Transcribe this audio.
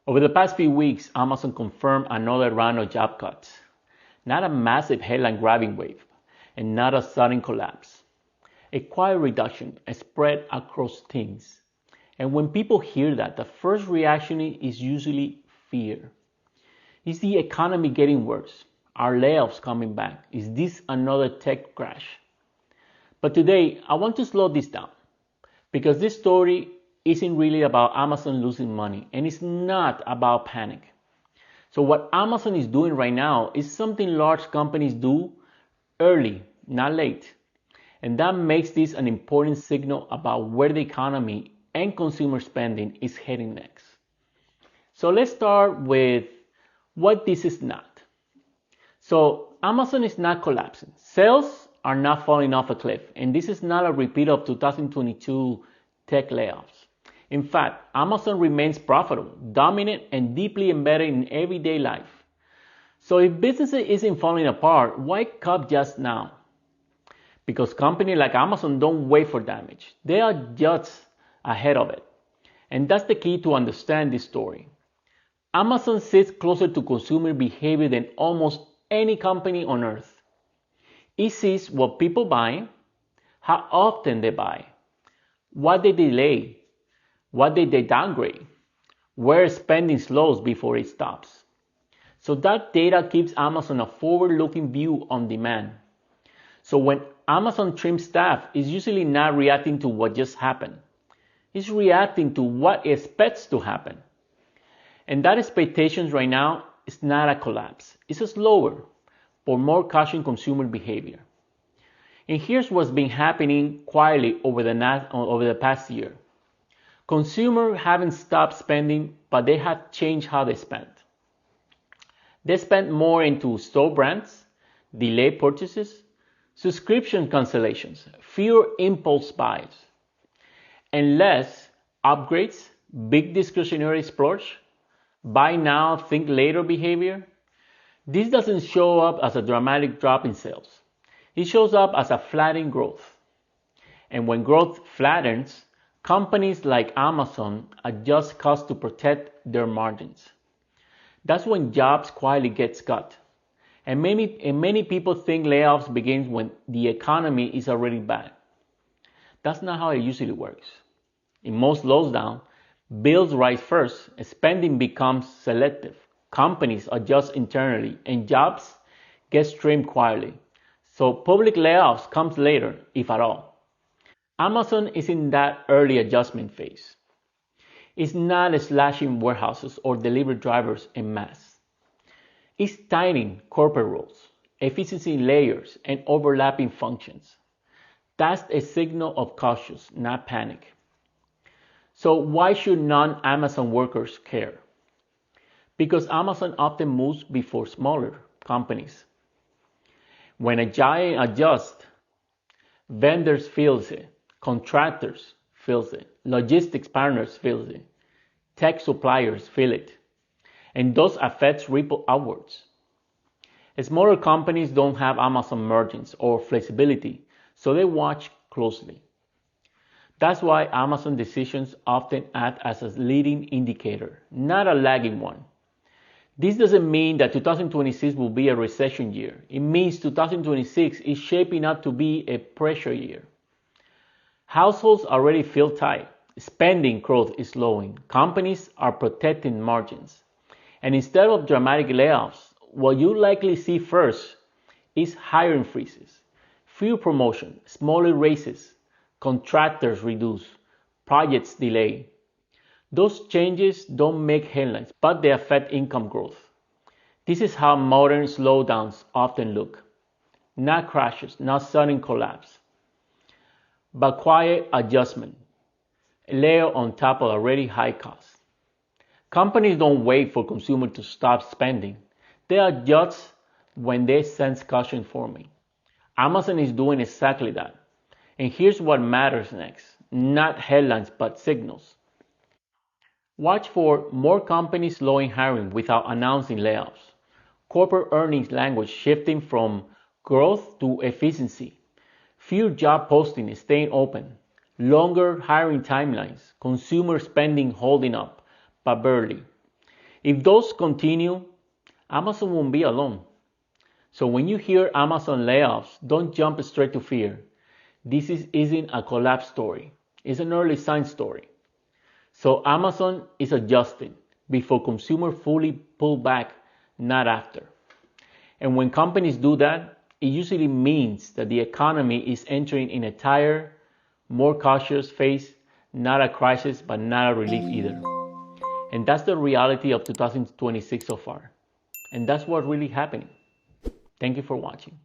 Over the past few weeks, Amazon confirmed another round of job cuts. Not a massive headline grabbing wave, and not a sudden collapse. A quiet reduction, spread across teams. And when people hear that, the first reaction is usually fear. Is the economy getting worse? Are layoffs coming back? Is this another tech crash? But today, I want to slow this down because this story isn't really about Amazon losing money and it's not about panic. So what Amazon is doing right now is something large companies do early, not late. And that makes this an important signal about where the economy and consumer spending is heading next. So let's start with what this is not. So Amazon is not collapsing. Sales are not falling off a cliff. And this is not a repeat of 2022 tech layoffs. In fact, Amazon remains profitable, dominant, and deeply embedded in everyday life. So if business isn't falling apart, why cut just now? Because companies like Amazon don't wait for damage. They are just ahead of it. And that's the key to understand this story. Amazon sits closer to consumer behavior than almost any company on earth. It sees what people buy, how often they buy, what they delay, what they downgrade, where spending slows before it stops. So that data gives Amazon a forward-looking view on demand. So when Amazon trims staff, it's usually not reacting to what just happened. It's reacting to what it expects to happen. And that expectations right now is not a collapse. It's a slower, but more cautious consumer behavior. And here's what's been happening quietly over the past year. Consumers haven't stopped spending, but they have changed how they spend. They spent more into store brands, delayed purchases, subscription cancellations, fewer impulse buys, and less upgrades, big discretionary splurge, buy now, think later behavior. This doesn't show up as a dramatic drop in sales. It shows up as a flattening growth. And when growth flattens, companies like Amazon adjust costs to protect their margins. That's when jobs quietly get cut. And many people think layoffs begin when the economy is already bad. That's not how it usually works. In most slowdowns, bills rise first, spending becomes selective, companies adjust internally, and jobs get trimmed quietly. So public layoffs comes later, if at all. Amazon is in that early adjustment phase. It's not slashing warehouses or delivery drivers en masse. It's tightening corporate roles, efficiency layers, and overlapping functions. That's a signal of caution, not panic. So why should non-Amazon workers care? Because Amazon often moves before smaller companies. When a giant adjusts, vendors feel it, contractors feel it, logistics partners feel it, tech suppliers feel it, and those effects ripple outwards. Smaller companies don't have Amazon margins or flexibility, so they watch closely. That's why Amazon decisions often act as a leading indicator, not a lagging one. This doesn't mean that 2026 will be a recession year. It means 2026 is shaping up to be a pressure year. Households already feel tight. Spending growth is slowing. Companies are protecting margins. And instead of dramatic layoffs, what you likely see first is hiring freezes, fewer promotions, smaller raises, contractors reduce, projects delay. Those changes don't make headlines, but they affect income growth. This is how modern slowdowns often look. Not crashes, not sudden collapse, but quiet adjustment, a layer on top of already high costs. Companies don't wait for consumers to stop spending. They adjust when they sense caution forming. Amazon is doing exactly that. And here's what matters next. Not headlines, but signals. Watch for more companies slowing hiring without announcing layoffs. Corporate earnings language shifting from growth to efficiency. Fewer job postings staying open. Longer hiring timelines. Consumer spending holding up, but barely. If those continue, Amazon won't be alone. So when you hear Amazon layoffs, don't jump straight to fear. This isn't a collapse story. It's an early sign story. So Amazon is adjusting before consumers fully pull back, not after. And when companies do that, it usually means that the economy is entering in a tighter, more cautious phase, not a crisis, but not a relief either. And that's the reality of 2026 so far. And that's what's really happening. Thank you for watching.